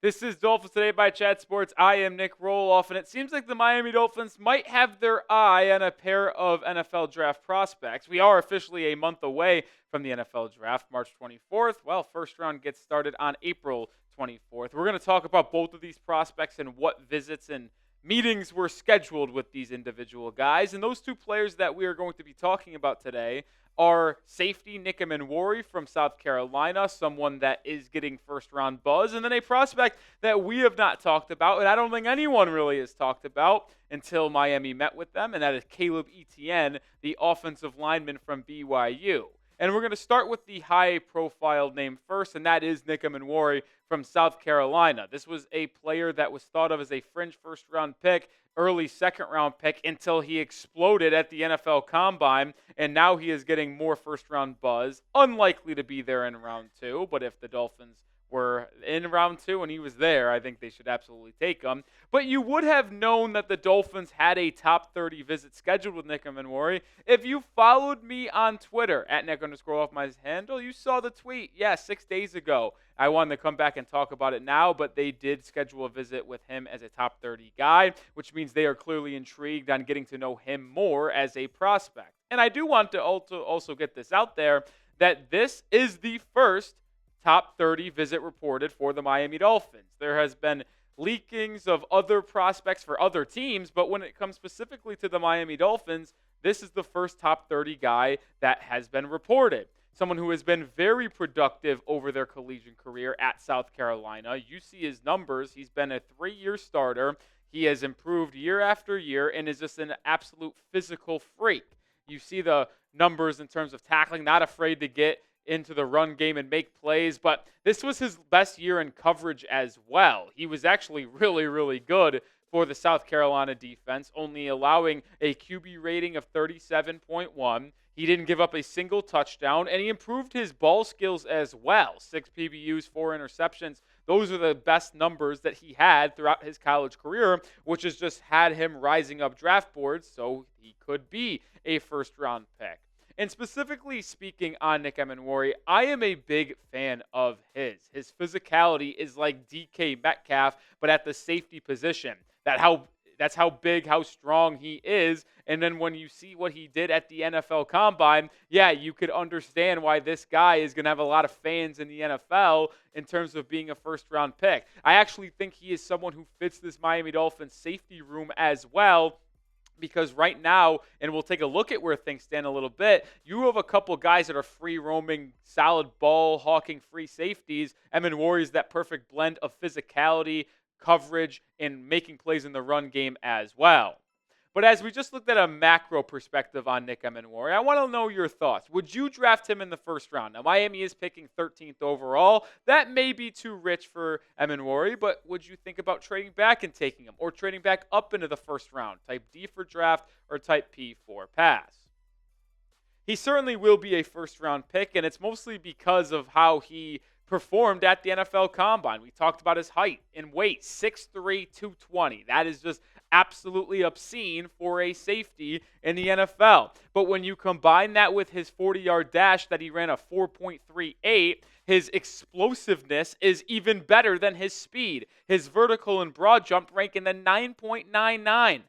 This is Dolphins Today by Chat Sports. I am Nic Rohloff, and it seems like the Miami Dolphins might have their eye on a pair of NFL draft prospects. We are officially a month away from the NFL draft, March 24th. Well, first round gets started on April 24th. We're going to talk about both of these prospects and what visits and meetings were scheduled with these individual guys. And those two players that we are going to be talking about today are safety Nic Emmanwori from South Carolina, someone that is getting first-round buzz, and then a prospect that we have not talked about, and I don't think anyone really has talked about until Miami met with them, and that is Caleb Etienne, the offensive lineman from BYU. And we're going to start with the high-profile name first, and that is Nic Emmanwori from South Carolina. This was a player that was thought of as a fringe first-round pick, early second-round pick, until he exploded at the NFL Combine, and now he is getting more first-round buzz. Unlikely to be there in round two, but if the Dolphins were in round two and he was there, I think they should absolutely take him. But you would have known that the Dolphins had a top 30 visit scheduled with Nic Emmanwori. If you followed me on Twitter, at Nic_off my handle, you saw the tweet. Yeah, 6 days ago. I wanted to come back and talk about it now, but they did schedule a visit with him as a top 30 guy, which means they are clearly intrigued on getting to know him more as a prospect. And I do want to also get this out there, that this is the first top 30 visit reported for the Miami Dolphins. There has been leakings of other prospects for other teams, but when it comes specifically to the Miami Dolphins, this is the first top 30 guy that has been reported. Someone who has been very productive over their collegiate career at South Carolina. You see his numbers. He's been a 3-year starter. He has improved year after year and is just an absolute physical freak. You see the numbers in terms of tackling, not afraid to get into the run game and make plays, but this was his best year in coverage as well. He was actually really, really good for the South Carolina defense, only allowing a QB rating of 37.1. He didn't give up a single touchdown, and he improved his ball skills as well. 6 PBUs, 4 interceptions. Those are the best numbers that he had throughout his college career, which has just had him rising up draft boards, so he could be a first-round pick. And specifically speaking on Nic Emmanwori, I am a big fan of his. His physicality is like DK Metcalf, but at the safety position. That's how big, how strong he is. And then when you see what he did at the NFL Combine, yeah, you could understand why this guy is going to have a lot of fans in the NFL in terms of being a first-round pick. I actually think he is someone who fits this Miami Dolphins safety room as well, because right now, and we'll take a look at where things stand a little bit, you have a couple guys that are free-roaming, solid ball-hawking free safeties. Emmanwori is that perfect blend of physicality, coverage, and making plays in the run game as well. But as we just looked at a macro perspective on Nic Emmanwori, I want to know your thoughts. Would you draft him in the first round? Now, Miami is picking 13th overall. That may be too rich for Emmanwori, but would you think about trading back and taking him, or trading back up into the first round, type D for draft or type P for pass? He certainly will be a first-round pick, and it's mostly because of how he performed at the NFL Combine. We talked about his height and weight, 6'3", 220. That is just absolutely obscene for a safety in the NFL. But when you combine that with his 40-yard dash that he ran a 4.38, his explosiveness is even better than his speed. His vertical and broad jump rank in the 9.99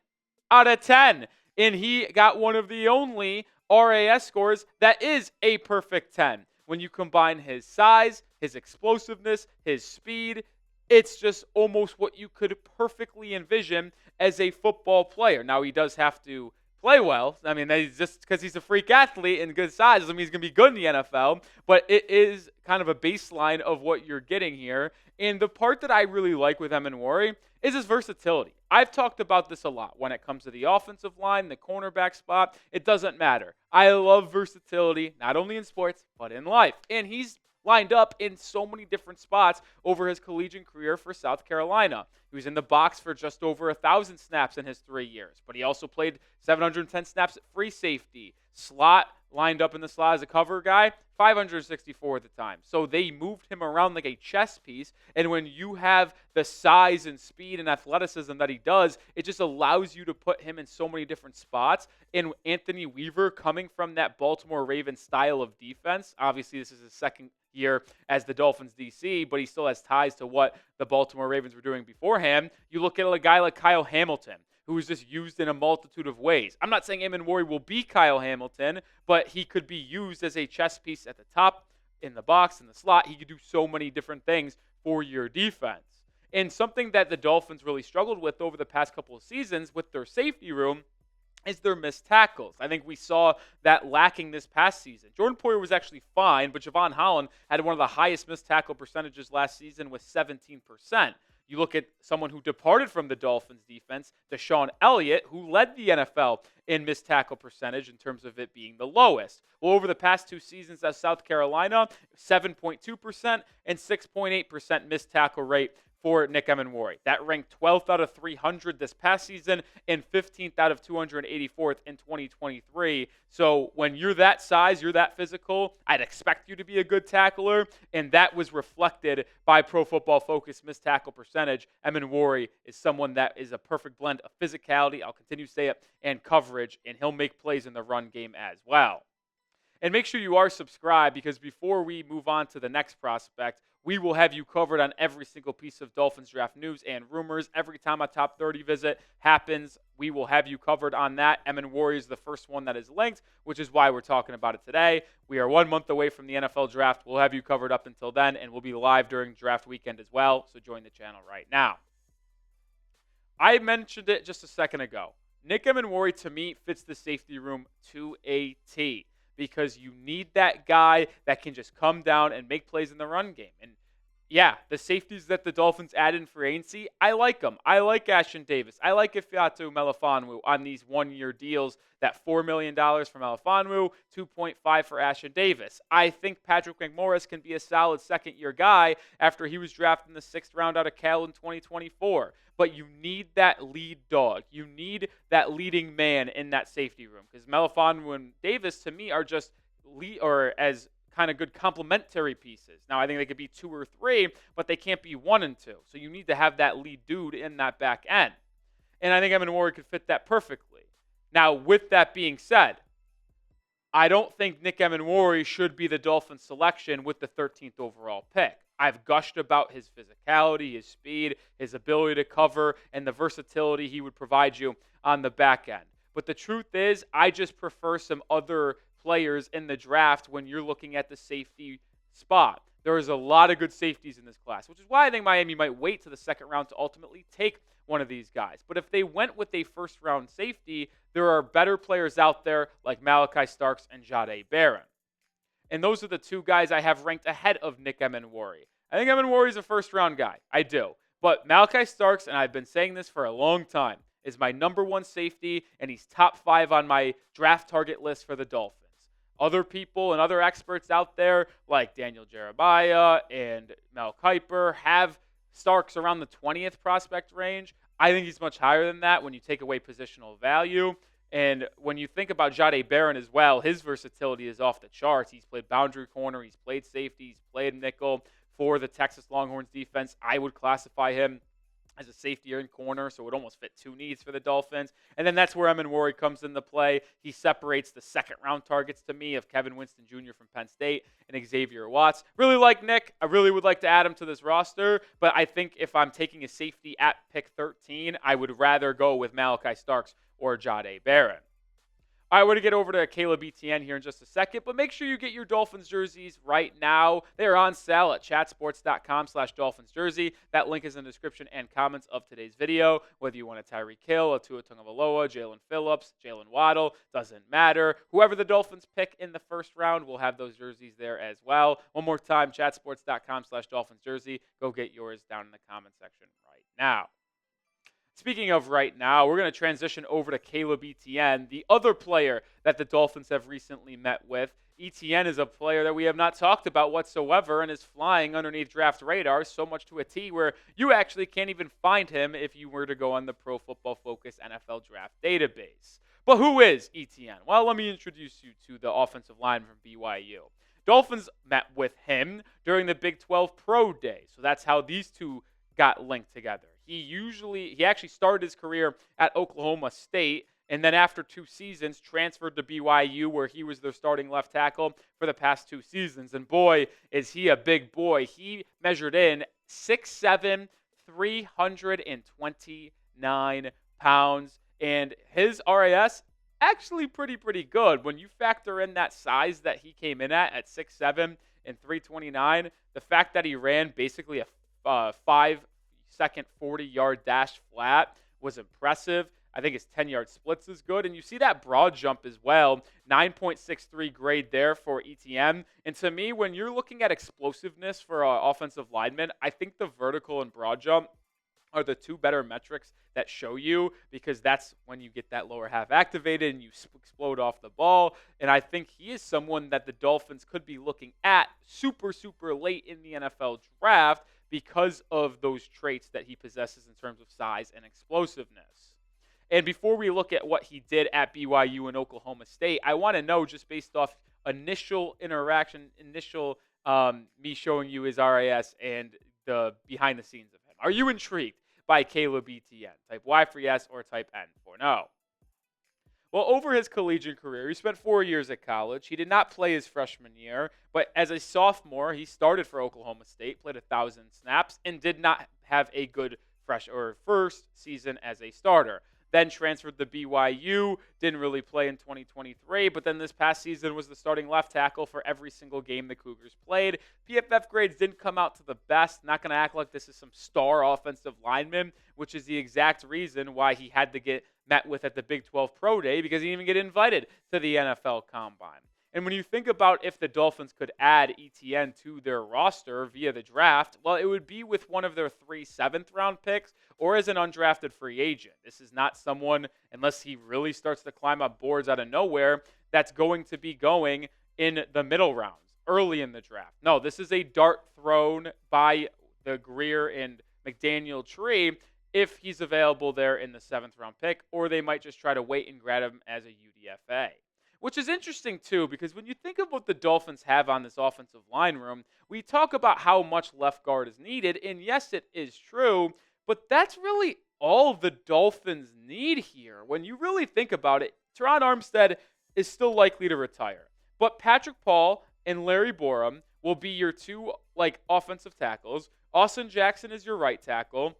out of 10. And he got one of the only RAS scores that is a perfect 10. When you combine his size, his explosiveness, his speed, it's just almost what you could perfectly envision as a football player. Now, he does have to play well. I mean, he's just because he's a freak athlete and good size doesn't mean he's going to be good in the NFL, but it is kind of a baseline of what you're getting here. And the part that I really like with Emmanwori is his versatility. I've talked about this a lot when it comes to the offensive line, the cornerback spot. It doesn't matter. I love versatility, not only in sports, but in life. And he's lined up in so many different spots over his collegiate career for South Carolina. He was in the box for just over 1,000 snaps in his 3 years, but he also played 710 snaps at free safety. Slot, lined up in the slot as a cover guy, 564 at the time. So they moved him around like a chess piece, and when you have the size and speed and athleticism that he does, it just allows you to put him in so many different spots. And Anthony Weaver, coming from that Baltimore Ravens style of defense, obviously this is his here as the Dolphins DC, but he still has ties to what the Baltimore Ravens were doing beforehand. You look at a guy like Kyle Hamilton, who is just used in a multitude of ways. I'm not saying Emmanwori will be Kyle Hamilton, but he could be used as a chess piece at the top, in the box, in the slot. He could do so many different things for your defense. And something that the Dolphins really struggled with over the past couple of seasons with their safety room is their missed tackles. I think we saw that lacking this past season. Jordan Poyer was actually fine, but Jevon Holland had one of the highest missed tackle percentages last season with 17%. You look at someone who departed from the Dolphins defense, Deshaun Elliott, who led the NFL in missed tackle percentage in terms of it being the lowest. Well, over the past 2 seasons at South Carolina, 7.2% and 6.8% missed tackle rate for Nic Emmanwori. That ranked 12th out of 300 this past season and 15th out of 284th in 2023. So when you're that size, you're that physical, I'd expect you to be a good tackler, and that was reflected by Pro Football Focus missed tackle percentage. Emmanwori is someone that is a perfect blend of physicality, I'll continue to say it, and coverage, and he'll make plays in the run game as well. And make sure you are subscribed, because before we move on to the next prospect, we will have you covered on every single piece of Dolphins draft news and rumors. Every time a top 30 visit happens, we will have you covered on that. Emmanwori is the first one that is linked, which is why we're talking about it today. We are 1 month away from the NFL draft. We'll have you covered up until then, and we'll be live during draft weekend as well, so join the channel right now. I mentioned it just a second ago. Nic Emmanwori, to me, fits the safety room to a T, because you need that guy that can just come down and make plays in the run game. And yeah, the safeties that the Dolphins add in free agency, I like them. I like Ashtyn Davis. I like Ifeatu Melifonwu on these one-year deals. That $4 million from Melifonwu, $2.5 for Ashtyn Davis. I think Patrick McMorris can be a solid second-year guy after he was drafted in the 6th round out of Cal in 2024. But you need that lead dog. You need that leading man in that safety room, because Melifonwu and Davis, to me, are just as kind of good complementary pieces. Now, I think they could be 2 or 3, but they can't be 1 and 2. So you need to have that lead dude in that back end. And I think Emmanwori could fit that perfectly. Now, with that being said, I don't think Nic Emmanwori should be the Dolphins selection with the 13th overall pick. I've gushed about his physicality, his speed, his ability to cover, and the versatility he would provide you on the back end. But the truth is, I just prefer some other players in the draft when you're looking at the safety spot. There is a lot of good safeties in this class, which is why I think Miami might wait to the 2nd round to ultimately take one of these guys. But if they went with a first-round safety, there are better players out there like Malachi Starks and Jahdae Barron. And those are the 2 guys I have ranked ahead of Nic Emmanwori. I think Emmanwori is a first-round guy. I do. But Malachi Starks, and I've been saying this for a long time, is my number 1 safety, and he's top 5 on my draft target list for the Dolphins. Other people and other experts out there, like Daniel Jeremiah and Mel Kiper, have Starks around the 20th prospect range. I think he's much higher than that when you take away positional value. And when you think about Jahdae Barron as well, his versatility is off the charts. He's played boundary corner, he's played safety, he's played nickel for the Texas Longhorns defense. I would classify him as a safety in corner, so it would almost fit 2 needs for the Dolphins. And then that's where Emmanwori comes into play. He separates the 2nd-round targets to me of Kevin Winston Jr. from Penn State and Xavier Watts. Really like Nick. I really would like to add him to this roster, but I think if I'm taking a safety at pick 13, I would rather go with Malachi Starks or Jahdae Barron. All right, we're going to get over to Caleb Etienne here in just a second, but make sure you get your Dolphins jerseys right now. They are on sale at chatsports.com/Dolphins jersey. That link is in the description and comments of today's video. Whether you want a Tyreek Hill, a Tua Tagovailoa, Jalen Phillips, Jalen Waddle, doesn't matter. Whoever the Dolphins pick in the 1st round, we'll have those jerseys there as well. One more time, chatsports.com/Dolphins jersey. Go get yours down in the comment section right now. Speaking of right now, we're going to transition over to Caleb Etienne, the other player that the Dolphins have recently met with. Etienne is a player that we have not talked about whatsoever and is flying underneath draft radar, so much to a T where you actually can't even find him if you were to go on the Pro Football Focus NFL Draft database. But who is Etienne? Well, let me introduce you to the offensive line from BYU. Dolphins met with him during the Big 12 Pro Day, so that's how these two got linked together. He actually started his career at Oklahoma State And then after 2 seasons, transferred to BYU, where he was their starting left tackle for the past 2 seasons. And boy, is he a big boy. He measured in 6'7", 329 pounds. And his RAS, actually pretty good. When you factor in that size that he came in at 6'7" and 329, the fact that he ran basically a 5-second 40-yard dash flat was impressive. I think his 10-yard splits is good. And you see that broad jump as well, 9.63 grade there for Etienne. And to me, when you're looking at explosiveness for an offensive lineman, I think the vertical and broad jump are the 2 better metrics that show you, because that's when you get that lower half activated and you explode off the ball. And I think he is someone that the Dolphins could be looking at super late in the NFL draft because of those traits that he possesses in terms of size and explosiveness. And before we look at what he did at BYU and Oklahoma State, I want to know, just based off initial interaction, me showing you his RAS and the behind the scenes of him. Are you intrigued by Caleb Etienne? Type Y for yes or type N for no. Well, over his collegiate career, he spent 4 years at college. He did not play his freshman year, but as a sophomore, he started for Oklahoma State, played 1,000 snaps, and did not have a good first season as a starter. Then transferred to BYU, didn't really play in 2023, but then this past season was the starting left tackle for every single game the Cougars played. PFF grades didn't come out to the best. Not going to act like this is some star offensive lineman, which is the exact reason why he had to get met with at the Big 12 Pro Day, because he didn't even get invited to the NFL Combine. And when you think about if the Dolphins could add Etienne to their roster via the draft, well, it would be with one of their 3 7th-round picks or as an undrafted free agent. This is not someone, unless he really starts to climb up boards out of nowhere, that's going to be going in the middle rounds, early in the draft. No, this is a dart thrown by the Grier and McDaniel tree if he's available there in the 7th-round pick, or they might just try to wait and grab him as a UDFA. Which is interesting, too, because when you think of what the Dolphins have on this offensive line room, we talk about how much left guard is needed, and yes, it is true, but that's really all the Dolphins need here. When you really think about it, Teron Armstead is still likely to retire, but Patrick Paul and Larry Borum will be your 2 offensive tackles. Austin Jackson is your right tackle.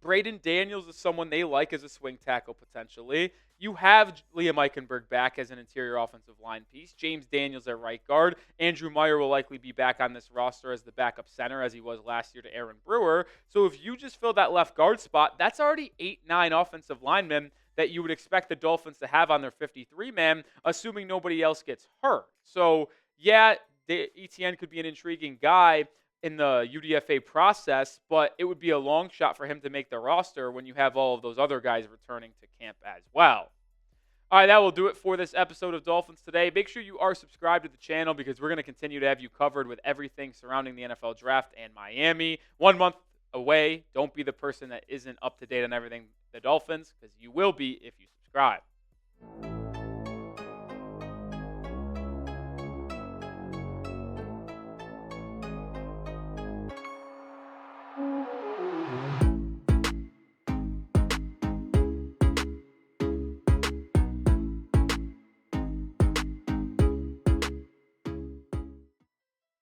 Braden Daniels is someone they like as a swing tackle potentially. You have Liam Eichenberg back as an interior offensive line piece. James Daniels at right guard. Andrew Meyer will likely be back on this roster as the backup center, as he was last year to Aaron Brewer. So if you just fill that left guard spot, that's already 8-9 offensive linemen that you would expect the Dolphins to have on their 53-man, assuming nobody else gets hurt. So, yeah, Etienne could be an intriguing guy in the UDFA process, but it would be a long shot for him to make the roster when you have all of those other guys returning to camp as well. All right, that will do it for this episode of Dolphins Today. Make sure you are subscribed to the channel, because we're going to continue to have you covered with everything surrounding the NFL Draft and Miami. 1 month away. Don't be the person that isn't up to date on everything the Dolphins, because you will be if you subscribe.